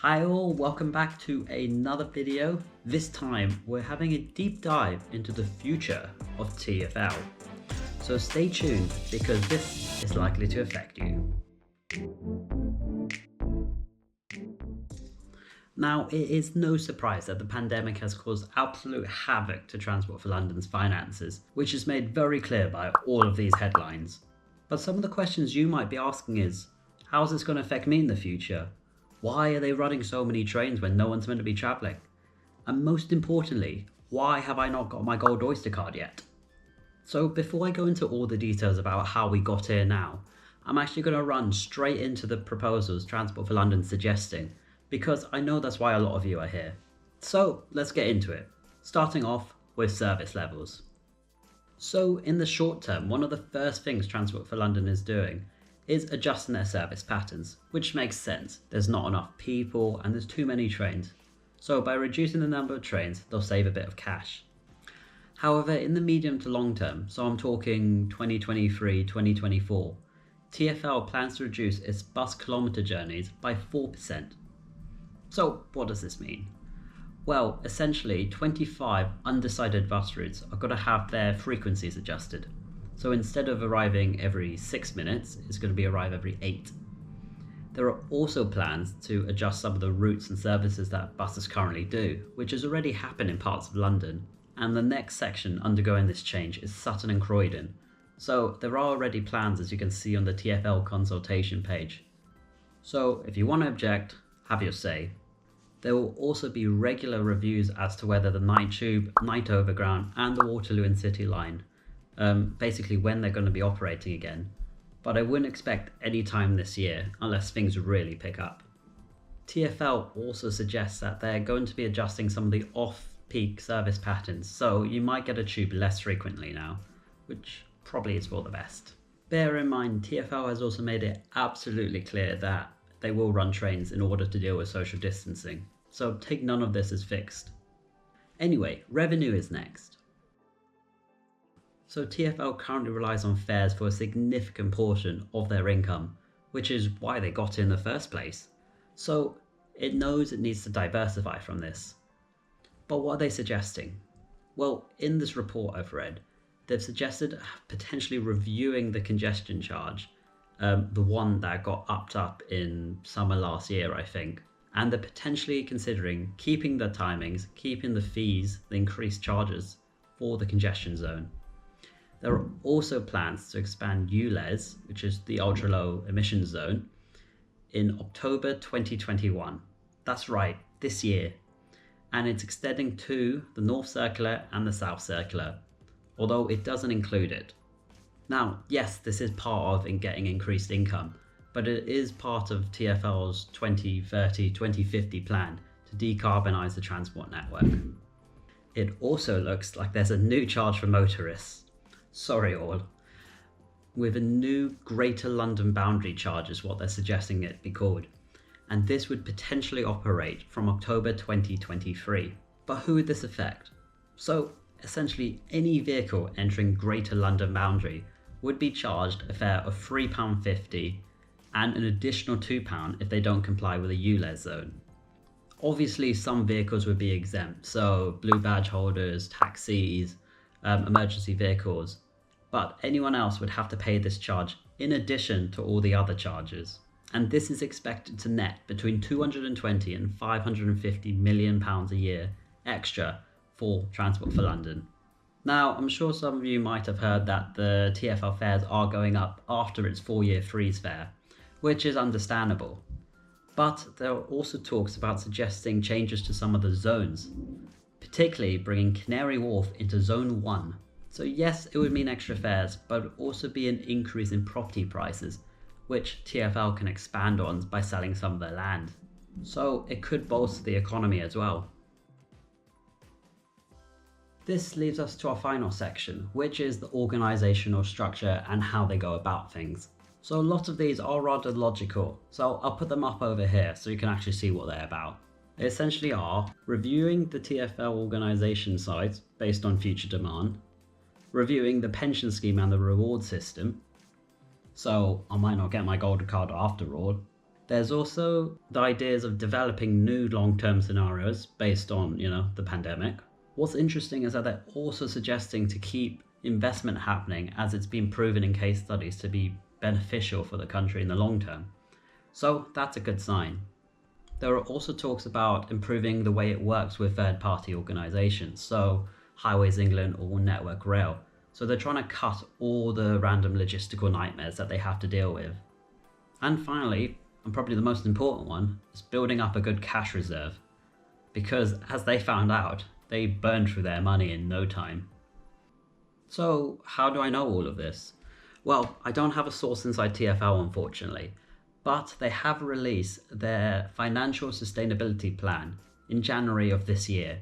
Hi all, welcome back to another video. This time we're having a deep dive into the future of TfL. So stay tuned because this is likely to affect you. Now, it is no surprise that the pandemic has caused absolute havoc to Transport for London's finances, which is made very clear by all of these headlines. But some of the questions you might be asking is, how is this going to affect me in the future? Why are they running so many trains when no one's meant to be travelling? And most importantly, why have I not got my gold Oyster card yet? So before I go into all the details about how we got here now, I'm actually going to run straight into the proposals Transport for London suggesting, because I know that's why a lot of you are here. So let's get into it, starting off with service levels. So in the short term, one of the first things Transport for London is doing is adjusting their service patterns, which makes sense. There's not enough people and there's too many trains. So by reducing the number of trains, they'll save a bit of cash. However, in the medium to long term, so I'm talking 2023, 2024, TfL plans to reduce its bus kilometre journeys by 4%. So what does this mean? Well, essentially 25 undecided bus routes are going to have their frequencies adjusted. So instead of arriving every 6 minutes, it's going to arrive every 8. There are also plans to adjust some of the routes and services that buses currently do, which has already happened in parts of London. And the next section undergoing this change is Sutton and Croydon. So there are already plans, as you can see on the TfL consultation page. So if you want to object, have your say. There will also be regular reviews as to whether the Night Tube, Night Overground and the Waterloo and City line, basically when they're going to be operating again. But I wouldn't expect any time this year unless things really pick up. TfL also suggests that they're going to be adjusting some of the off-peak service patterns, so you might get a tube less frequently now, which probably is for the best. Bear in mind, TfL has also made it absolutely clear that they will run trains in order to deal with social distancing, so take none of this as fixed. Anyway, revenue is next. So TfL currently relies on fares for a significant portion of their income, which is why they got in the first place. So it knows it needs to diversify from this. But what are they suggesting? Well, in this report I've read, they've suggested potentially reviewing the congestion charge, the one that got upped up in summer last year, I think. And they're potentially considering keeping the timings, keeping the fees, the increased charges for the congestion zone. There are also plans to expand ULEZ, which is the ultra low emissions zone, in October 2021. That's right, this year. And it's extending to the North Circular and the South Circular, although it doesn't include it. Now, yes, this is part of in getting increased income, but it is part of TfL's 2030, 2050 plan to decarbonise the transport network. It also looks like there's a new charge for motorists. Sorry all. With a new Greater London Boundary Charge is what they're suggesting it be called. And this would potentially operate from October 2023. But who would this affect? So essentially any vehicle entering Greater London Boundary would be charged a fare of £3.50 and an additional £2 if they don't comply with a ULEZ zone. Obviously some vehicles would be exempt, so blue badge holders, taxis, emergency vehicles, but anyone else would have to pay this charge in addition to all the other charges. And this is expected to net between £220 and £550 million a year extra for Transport for London. Now, I'm sure some of you might have heard that the TfL fares are going up after its 4-year freeze fare, which is understandable. But there are also talks about suggesting changes to some of the zones, particularly bringing Canary Wharf into Zone 1. So yes, it would mean extra fares, but it would also be an increase in property prices, which TfL can expand on by selling some of their land. So it could bolster the economy as well. This leaves us to our final section, which is the organisational structure and how they go about things. So a lot of these are rather logical, so I'll put them up over here so you can actually see what they're about. They essentially are reviewing the TfL organisation size based on future demand, reviewing the pension scheme and the reward system, so I might not get my gold card after all, There's also the ideas of developing new long-term scenarios based on, the pandemic. What's interesting is that they're also suggesting to keep investment happening, as it's been proven in case studies to be beneficial for the country in the long term. So that's a good sign. There are also talks about improving the way it works with third-party organisations, so Highways England or Network Rail. So they're trying to cut all the random logistical nightmares that they have to deal with. And finally, and probably the most important one, is building up a good cash reserve. Because as they found out, they burned through their money in no time. So how do I know all of this? Well, I don't have a source inside TfL, unfortunately, but they have released their financial sustainability plan in January of this year.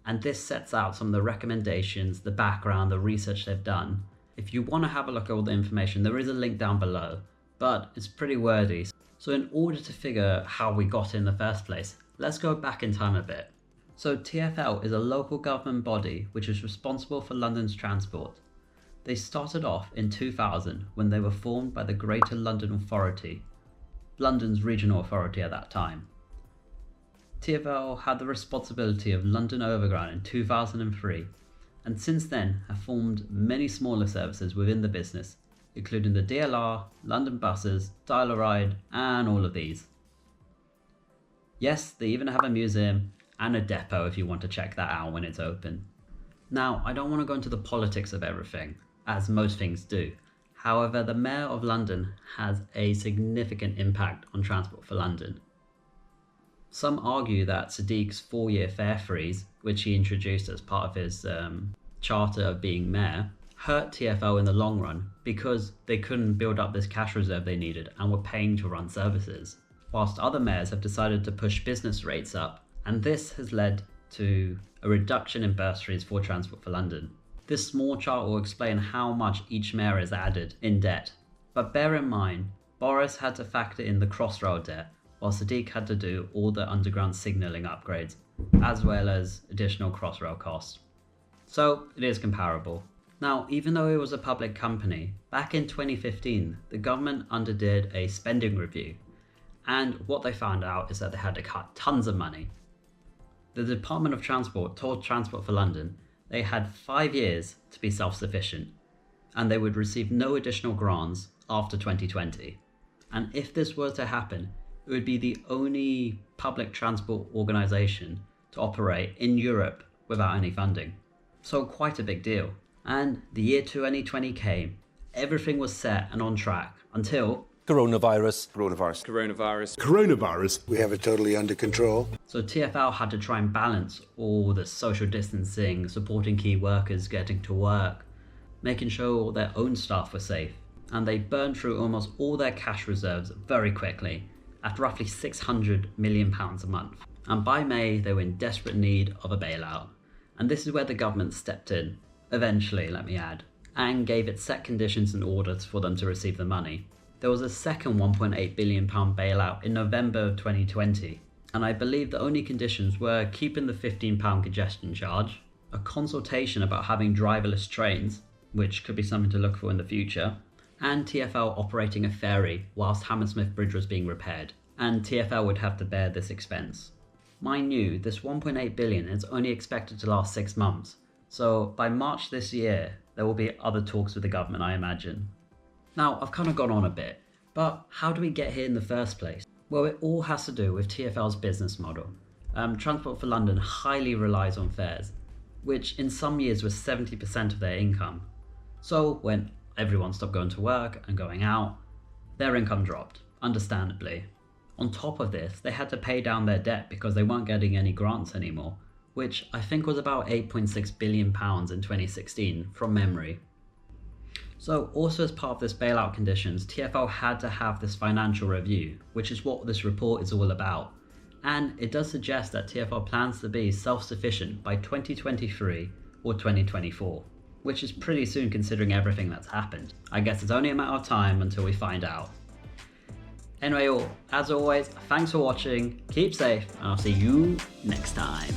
And this sets out some of the recommendations, the background, the research they've done. If you want to have a look at all the information, there is a link down below, but it's pretty wordy. So in order to figure how we got in the first place, let's go back in time a bit. So TfL is a local government body which is responsible for London's transport. They started off in 2000 when they were formed by the Greater London Authority, London's regional authority at that time. TfL had the responsibility of London Overground in 2003, and since then have formed many smaller services within the business, including the DLR, London Buses, Dial-A-Ride, and all of these. Yes, they even have a museum and a depot if you want to check that out when it's open. Now, I don't want to go into the politics of everything, as most things do. However, the Mayor of London has a significant impact on Transport for London. Some argue that Sadiq's 4-year fare freeze, which he introduced as part of his charter of being mayor, hurt TfL in the long run because they couldn't build up this cash reserve they needed and were paying to run services, whilst other mayors have decided to push business rates up, and this has led to a reduction in bursaries for Transport for London. This small chart will explain how much each mayor has added in debt, but bear in mind, Boris had to factor in the Crossrail debt, while Sadiq had to do all the underground signalling upgrades, as well as additional Crossrail costs. So it is comparable. Now, even though it was a public company, back in 2015, the government underdid a spending review, and what they found out is that they had to cut tons of money. The Department of Transport told Transport for London they had 5 years to be self-sufficient, and they would receive no additional grants after 2020. And if this were to happen, it would be the only public transport organisation to operate in Europe without any funding. So quite a big deal. And the year 2020 came. Everything was set and on track until Coronavirus. We have it totally under control. So TfL had to try and balance all the social distancing, supporting key workers getting to work, making sure their own staff were safe. And they burned through almost all their cash reserves very quickly, at roughly £600 million a month. And by May, they were in desperate need of a bailout. And this is where the government stepped in, eventually, let me add, and gave it set conditions and orders for them to receive the money. There was a second £1.8 billion bailout in November of 2020, and I believe the only conditions were keeping the £15 congestion charge, a consultation about having driverless trains, which could be something to look for in the future, and TfL operating a ferry whilst Hammersmith Bridge was being repaired, and TfL would have to bear this expense. Mind you, this £1.8 billion is only expected to last 6 months, so by March this year, there will be other talks with the government, I imagine. Now, I've kind of gone on a bit, but how do we get here in the first place? Well, it all has to do with TfL's business model. Transport for London highly relies on fares, which in some years was 70% of their income. So when everyone stopped going to work and going out, their income dropped, understandably. On top of this, they had to pay down their debt because they weren't getting any grants anymore, which I think was about £8.6 billion in 2016 from memory. So also as part of this bailout conditions, TfL had to have this financial review, which is what this report is all about. And it does suggest that TfL plans to be self-sufficient by 2023 or 2024, which is pretty soon considering everything that's happened. I guess it's only a matter of time until we find out. Anyway, as always, thanks for watching, keep safe, and I'll see you next time.